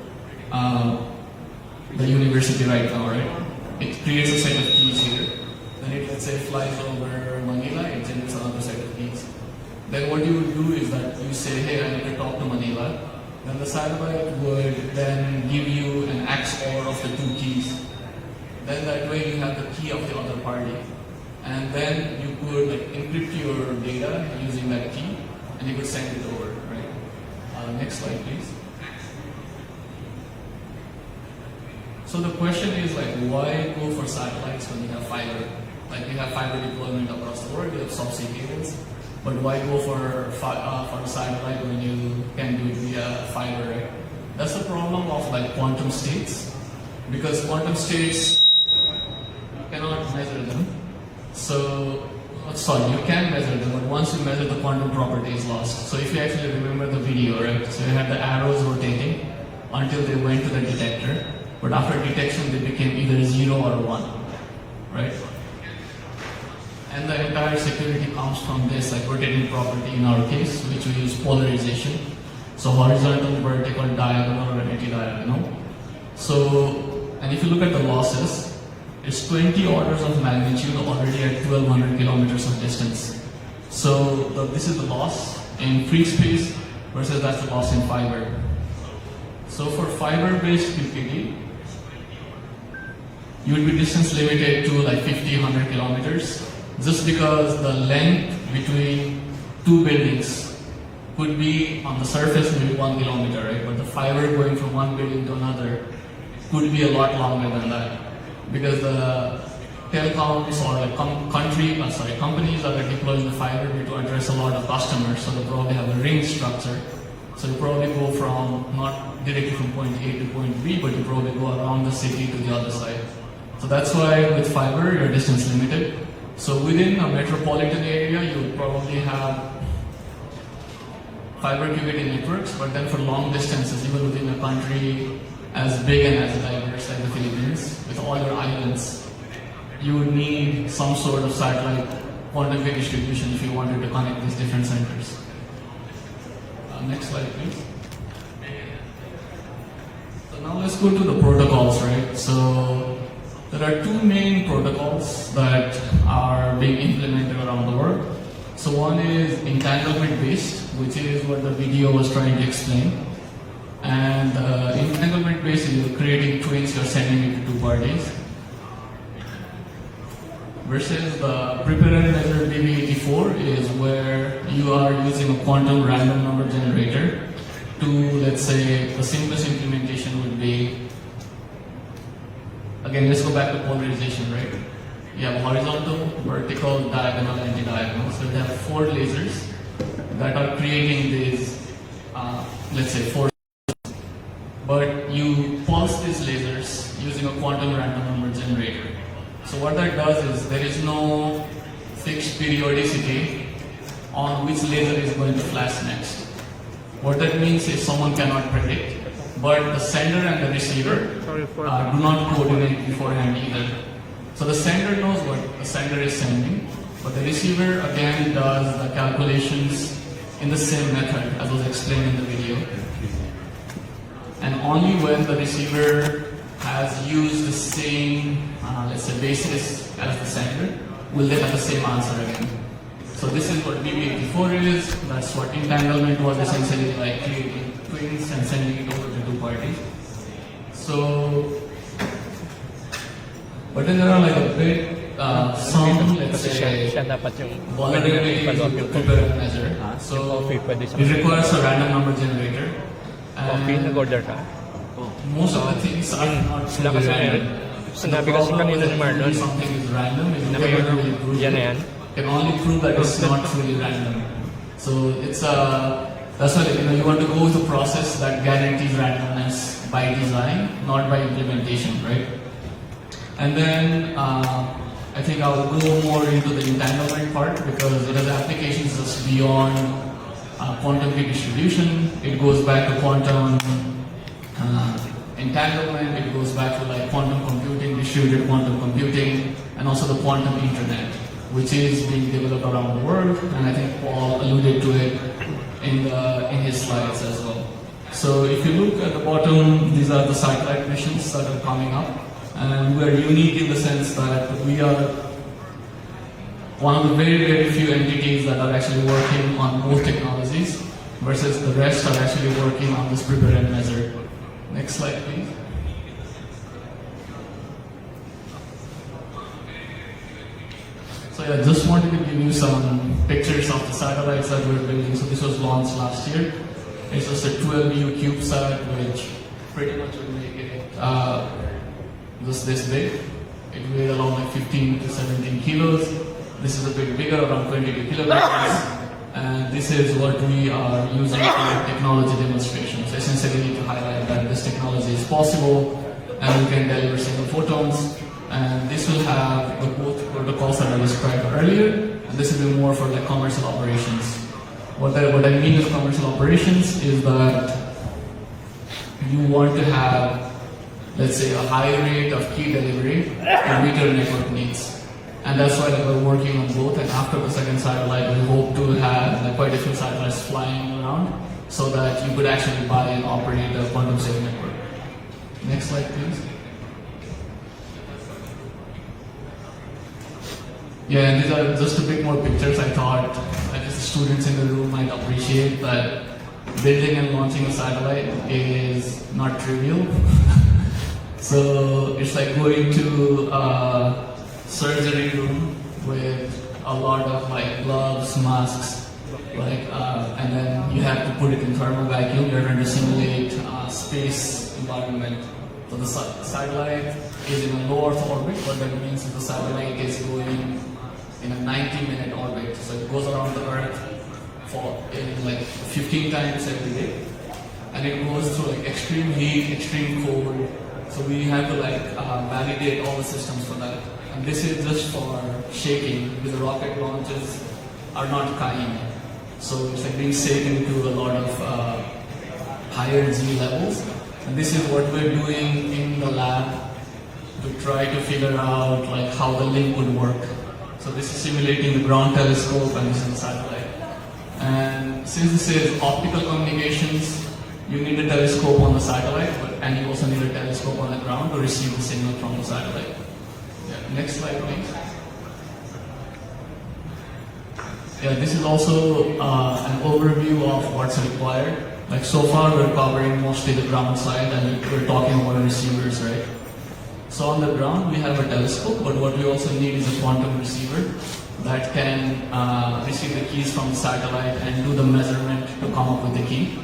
the university right now, right? It creates a set of keys here. Then it, let's say, flies over Manila, it generates another set of keys. Then what you would do is that you say, hey, I need to talk to Manila. Then the satellite would then give you an XOR of the two keys. Then that way you have the key of the other party. And then you could like encrypt your data using that key, and you could send it over, right? Next slide, please. So the question is like, why go for satellites when you have fiber? Like you have fiber deployment across the world, you have subsea cables. But why go for a satellite when you can do it via fiber, right? That's the problem of like quantum states, because quantum states, you cannot measure them. So sorry, you can measure them, but once you measure, the quantum property is lost. So if you actually remember the video, right? So you had the arrows rotating until they went to the detector, but after detection they became either 0 or 1, right? And the entire security comes from this like rotating property in our case, which we use polarization. So horizontal, vertical, diagonal, or anti-diagonal. So, and if you look at the losses, it's 20 orders of magnitude already at 1200 kilometers of distance. So this is the loss in free space versus that's the loss in fiber. So for fiber-based QPD, you would be distance limited to like 50-100 kilometers, just because the length between two buildings could be on the surface maybe 1 kilometer, right? But the fiber going from one building to another could be a lot longer than that, because the telecoms or like companies that are deploying the fiber need to address a lot of customers, so they probably have a ring structure. So you probably go from not directly from point A to point B, but you probably go around the city to the other side. So that's why with fiber you're distance limited. So within a metropolitan area you would probably have fiber QPD networks, but then for long distances, even within a country as big and as diverse like the Philippines, with all your islands, you would need some sort of satellite quantum wave distribution if you wanted to connect these different centers. Next slide, please. So now let's go to the protocols, right? So there are two main protocols that are being implemented around the world. So one is entanglement-based, which is what the video was trying to explain. And entanglement-based is you're creating twins, you're sending it to two parties. Versus the prepare and measure BB84 is where you are using a quantum random number generator to, let's say, the simplest implementation would be, again, let's go back to polarization, right? You have horizontal, vertical, diagonal, anti-diagonal. So you have 4 lasers that are creating these, let's say, 4. But you pulse these lasers using a quantum random number generator. So what that does is there is no fixed periodicity on which laser is going to flash next. What that means is someone cannot predict, but the sender and the receiver do not coordinate beforehand either. So the sender knows what the sender is sending, but the receiver again does the calculations in the same method as was explained in the video. And only when the receiver has used the same, let's say, basis as the sender, will they have the same answer again. So this is what BB84 is. That's what entanglement was, essentially like creating twins and sending it over to two parties. So, but then there are like a bit, some, let's say, vulnerabilities with the prepare and measure. So it requires a random number generator. And most of the things are not fully random. So the problem is that something is random, is never really proven. Can only prove that it's not truly random. So it's that's why you want to go with a process that guarantees randomness by design, not by implementation, right? And then I think I'll go more into the entanglement part, because it has applications just beyond quantum key distribution. It goes back to quantum entanglement, it goes back to like quantum computing, distributed quantum computing, and also the quantum internet, which is being developed around the world, and I think Paul alluded to it in his slides as well. So if you look at the bottom, these are the satellite missions that are coming up, and we are unique in the sense that we are one of the very, very few entities that are actually working on both technologies, versus the rest are actually working on this prepare and measure. Next slide, please. So yeah, just wanted to give you some pictures of the satellites that we're building. So this was launched last year. It's just a 12U CubeSat, which pretty much will make it just this big. It weighed around like 15 to 17 kilos. This is a bit bigger, around 22 kilograms. And this is what we are using for technology demonstrations. Essentially to highlight that this technology is possible and we can deliver single photons. And this will have the both protocols that I described earlier, And this will be more for like commercial operations. What I mean with commercial operations is that you want to have, let's say, a high rate of key delivery to meet your network needs. And that's why we're working on both, and after the second satellite, we hope to have like, quite a few satellites flying around so that you could actually buy and operate a quantum safe network. Next slide, please. Yeah, and these are just a bit more pictures. I thought that the students in the room might appreciate that building and launching a satellite is not trivial. So it's like going to a surgery room with a lot of like gloves, masks, and then you have to put it in thermal vacuum. You're trying to simulate space environment. So the satellite is in a low Earth orbit. What that means is the satellite is going in a 90-minute orbit. So it goes around the Earth in like 15 times every day, and it goes through like extreme heat, extreme cold. So we have to like validate all the systems for that. And this is just for shaking, because the rocket launches are not kind. So it's like being shaken to a lot of higher G levels. And this is what we're doing in the lab to try to figure out like how the link would work. So this is simulating the ground telescope, and this is the satellite. And since this is optical communications, you need a telescope on the satellite, and you also need a telescope on the ground to receive the signal from the satellite. Yeah, next slide, please. Yeah, this is also an overview of what's required. Like so far, we're covering mostly the ground side, and we're talking about receivers, right? So on the ground, we have a telescope, but what we also need is a quantum receiver that can receive the keys from the satellite and do the measurement to come up with the key.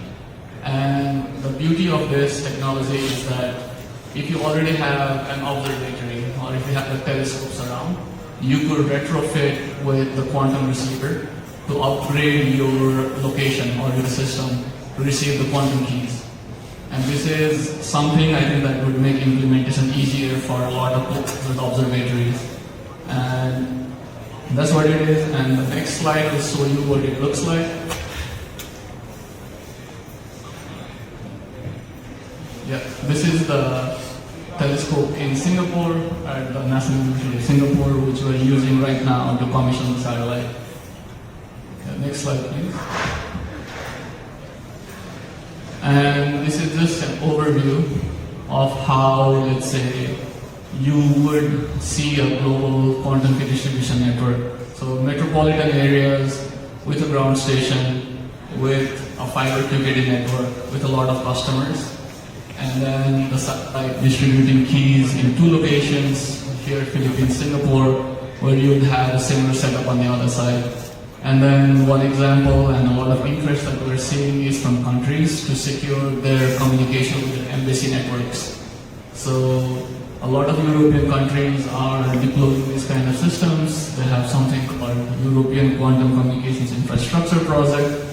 And the beauty of this technology is that if you already have an observatory, or if you have the telescopes around, you could retrofit with the quantum receiver to upgrade your location or your system to receive the quantum keys. And this is something I think that would make implementation easier for a lot of places with observatories. And that's what it is. And the next slide will show you what it looks like. Yeah, this is the telescope in Singapore, at the National University of Singapore, which we're using right now to commission the satellite. Yeah, next slide, please. And this is just an overview of how, let's say, you would see a global quantum key distribution network. So metropolitan areas with a ground station, with a fiber QKD network, with a lot of customers. And then the satellite distributing keys in two locations, here Philippines, Singapore, where you would have a similar setup on the other side. And then one example and a lot of interest that we're seeing is from countries to secure their communication with their embassy networks. So a lot of European countries are deploying these kind of systems. They have something called European Quantum Communications Infrastructure Project,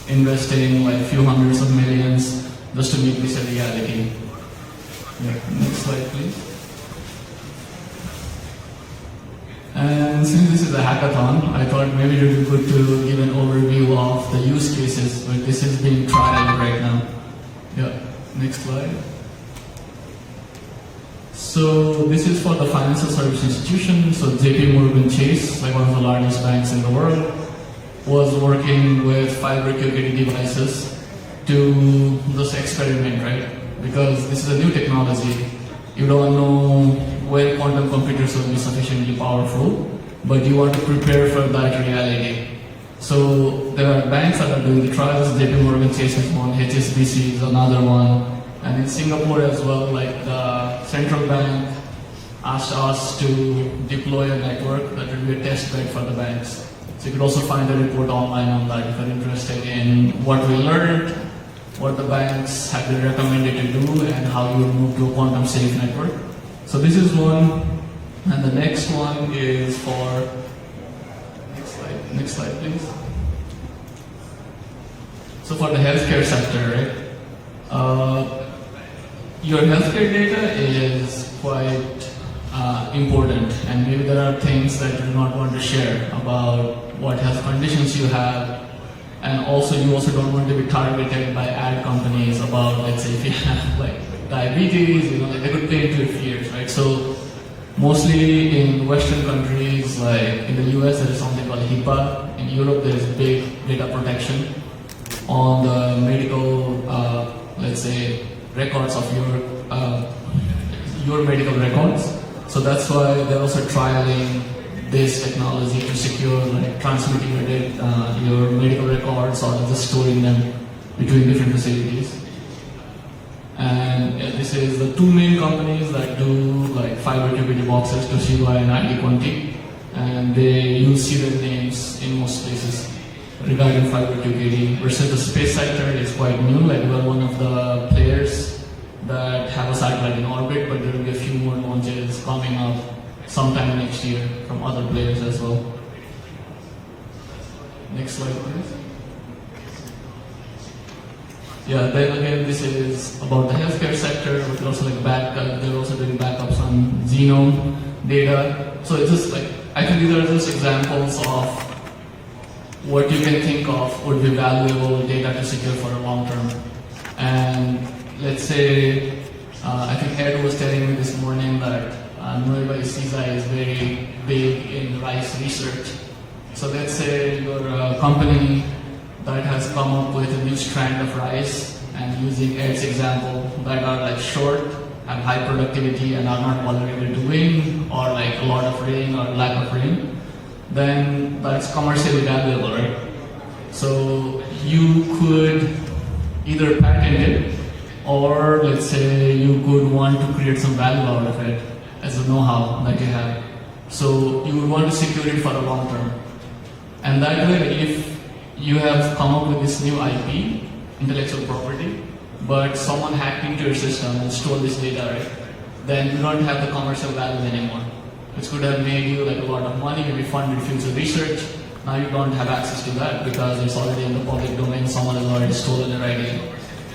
investing like a few hundreds of millions just to make this a reality. Yeah, next slide, please. And since this is a hackathon, I thought maybe it would be good to give an overview of the use cases, but this is being trialed right now. Yeah, next slide. So this is for the financial service institution. So JP Chase, like one of the largest banks in the world, was working with fiber QKD devices to just experiment, right? Because this is a new technology. You don't know when quantum computers will be sufficiently powerful, but you want to prepare for that reality. So there are banks that are doing the trials. JP Chase is one, HSBC is another one, and in Singapore as well, like the central bank asked us to deploy a network that will be a test bed for the banks. So you could also find a report online on that if you're interested in what we learned, what the banks have been recommended to do, and how you would move to a quantum safe network. So this is one, and the next one is for, next slide please. So for the healthcare sector, right? Your healthcare data is quite important, and maybe there are things that you do not want to share about what health conditions you have, and also you also don't want to be targeted by ad companies about, let's say, if you have like diabetes, they could play into your fears, right? So mostly in Western countries, like in the US, there is something called HIPAA. In Europe, there is big data protection on the medical, let's say, records of your medical records. So that's why they're also trialing this technology to secure, like, transmitting your medical records or just storing them between different facilities. And this is the two main companies that do like fiber QPD boxes, Toshiba and ID20, and they use serial names in most places regarding fiber QPD. Versus the space sector is quite new, like we're one of the players that have a satellite in orbit, but there will be a few more launches coming up sometime next year from other players as well. Next slide, please. Yeah, then again, this is about the healthcare sector. But also like they're also doing backups on genome data. So it's just like, I think these are just examples of what you can think of would be valuable data to secure for a long term. And let's say, I think Ed was telling me this morning that Neust-Qcsp-Qc-Cybersec is very big in rice research. So let's say you're a company that has come up with a new strand of rice, and using Ed's example, that are like short, have high productivity, and are not vulnerable to wind or like a lot of rain or lack of rain, then that's commercially valuable, right? So you could either patent it, or let's say you could want to create some value out of it as a know-how that you have. So you would want to secure it for a long term. And that way, if you have come up with this new IP, intellectual property, but someone hacked into your system and stole this data, right? Then you don't have the commercial value anymore, which could have made you like a lot of money, maybe funded future research. Now you don't have access to that because it's already in the public domain, someone has already stolen it already.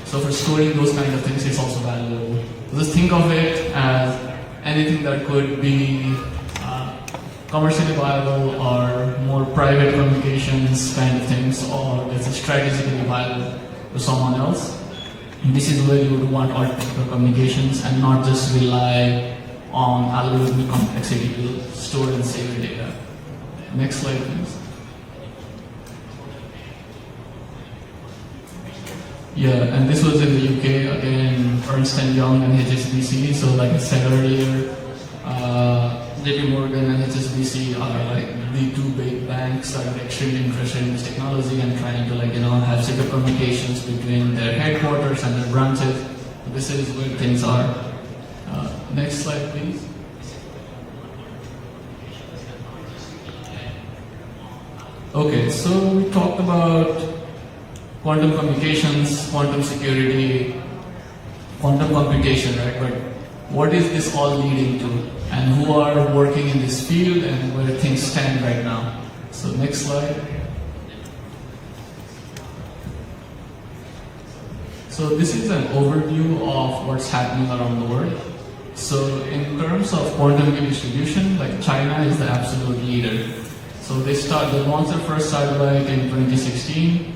So for storing those kind of things, it's also valuable. So just think of it as anything that could be commercially viable or more private communications kind of things, or it's strategically viable to someone else. And this is where you would want architectural communications and not just rely on algorithmic complexity to store and save your data. Next slide, please. Yeah, and this was in the UK, again, Ernst & Young and HSBC. So like I said earlier, JP Morgan and HSBC are like the two big banks that are extremely interested in this technology and trying to have secure communications between their headquarters and their branches. So this is where things are. Next slide, please. Okay, so we talked about quantum communications, quantum security, quantum computation, right? But what is this all leading to? And who are working in this field and where things stand right now? So next slide. So this is an overview of what's happening around the world. So in terms of quantum key distribution, like China is the absolute leader. So they launched their first satellite in 2016.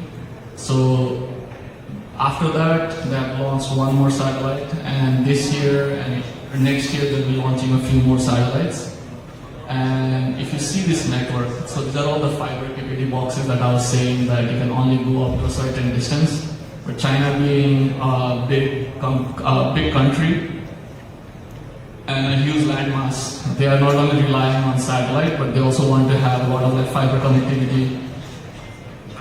So after that, they have launched one more satellite, and this year and next year they'll be launching a few more satellites. And if you see this network, so these are all the fiber QPD boxes that I was saying that you can only go up to a certain distance. But China being a big country and a huge landmass, they are not only relying on satellite, but they also want to have a lot of fiber connectivity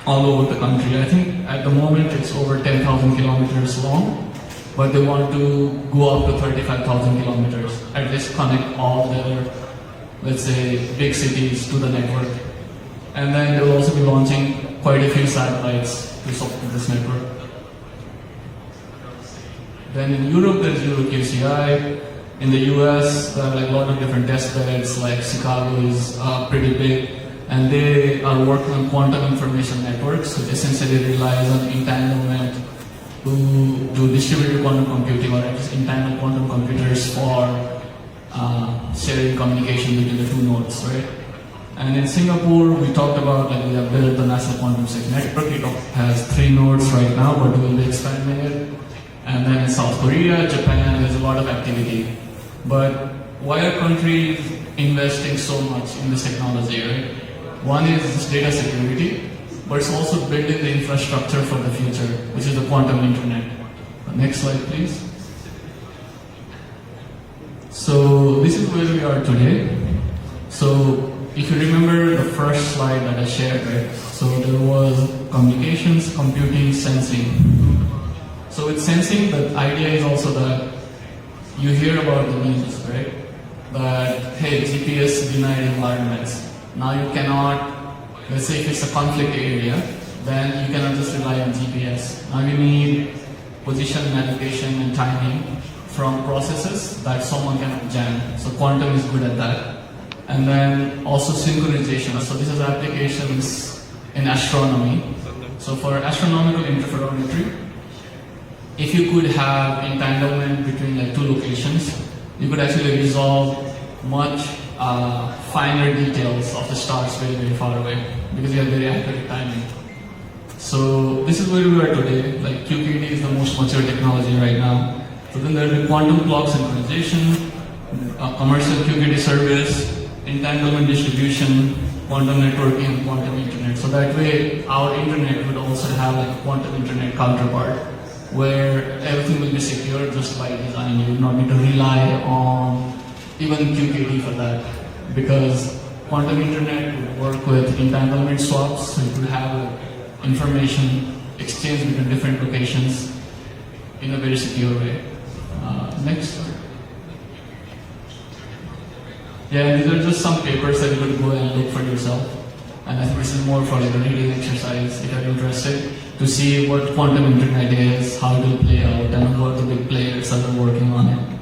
all over the country. I think at the moment it's over 10,000 kilometers long, but they want to go up to 35,000 kilometers, at least connect all their, let's say, big cities to the network. And then they will also be launching quite a few satellites to support this network. Then in Europe, there's EuroQCI. In the US, there are a lot of different test beds, like Chicago is pretty big. And they are working on quantum information networks, which essentially relies on entanglement to distributed quantum computing, or at least entangled quantum computers for sharing communication between the two nodes, right? And in Singapore, we talked about like we have built the National Quantum Safe Network. It has 3 nodes right now, but we will be expanding it. And then in South Korea, Japan, there's a lot of activity. But why are countries investing so much in this technology, right? One is data security, but it's also building the infrastructure for the future, which is the quantum internet. Next slide, please. So this is where we are today. So if you remember the first slide that I shared, right? So there was communications, computing, sensing. So with sensing, the idea is also that you hear about the news, right? That, hey, GPS denied environments. Now you cannot, let's say if it's a conflict area, then you cannot just rely on GPS. Now you need position, navigation, and timing from processes that someone cannot jam. So quantum is good at that. And then also synchronization. So this is applications in astronomy. So for astronomical interferometry, if you could have entanglement between like 2 locations, you could actually resolve much finer details of the stars very, very far away because you have very accurate timing. So this is where we are today. Like QKD is the most mature technology right now. So then there's the quantum clock synchronization, commercial QKD service, entanglement distribution, quantum networking, and quantum internet. So that way, our internet would also have like a quantum internet counterpart, where everything will be secure just by design. You would not need to rely on even QKD for that, because quantum internet would work with entanglement swaps, so you could have information exchange between different locations in a very secure way. Next. Yeah, these are just some papers that you could go and look for yourself. And I think this is more for like a reading exercise if you're interested to see what quantum internet is, how it will play out, and what the big players that are working on it.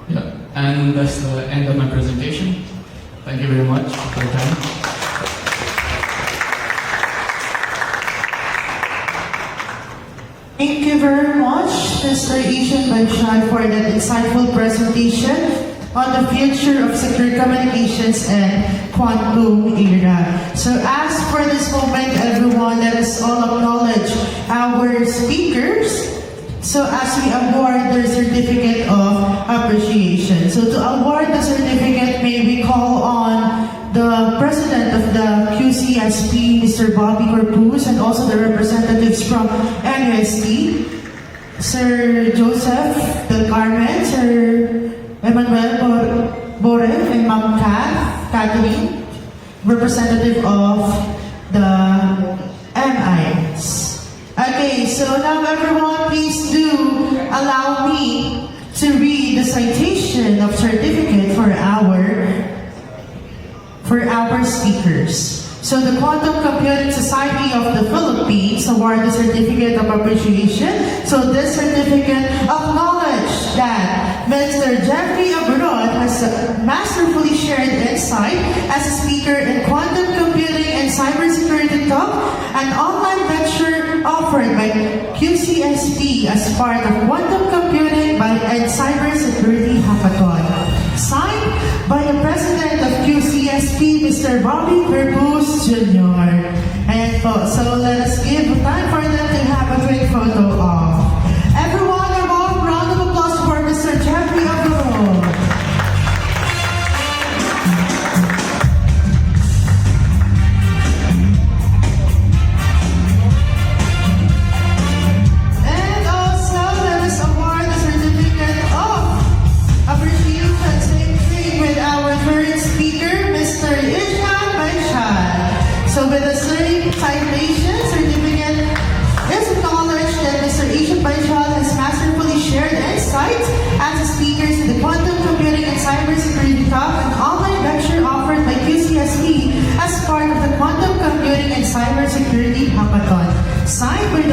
Yeah, and that's the end of my presentation. Thank you very much for your time. Thank you very much, Mr. Ishan Banshai, for that insightful presentation on the future of secure communications and quantum era. So as for this moment, everyone, let us all acknowledge our speakers. So as we award their certificate of appreciation. So to award the certificate, may we call on the President of the QCSP, Mr. Bobby Corpus, and also the representatives from NUST, Sir Joseph Del Carmen, Sir Emmanuel Bore, and Ma'am Catherine, representative of the MIs. Okay, so now everyone, please do allow me to read the citation of certificate for our speakers. So the Quantum Computing Society of the Philippines award the certificate of appreciation. So this certificate acknowledges that Mr. Jeffrey Abroad has masterfully shared insight as a speaker in quantum computing and cybersecurity talk, an online lecture offered by QCSP as part of Quantum Computing and Cybersecurity Hackathon. Signed by the President of QCSP, Mr. Bobby Corpus Jr. And so let us give time for them to have a quick photo of. Everyone, a warm round of applause for Mr. Jeffrey Abroad. And also let us award the certificate of appreciation, same thing with our third speaker, Mr. Ishan Banshai. So with the same citation, certificate is acknowledged that Mr. Ishan Banshai has masterfully shared insights as a speaker in the Quantum Computing and Cybersecurity Talk, an online lecture offered by QCSP as part of the Quantum Computing and Cybersecurity Hackathon. Signed by the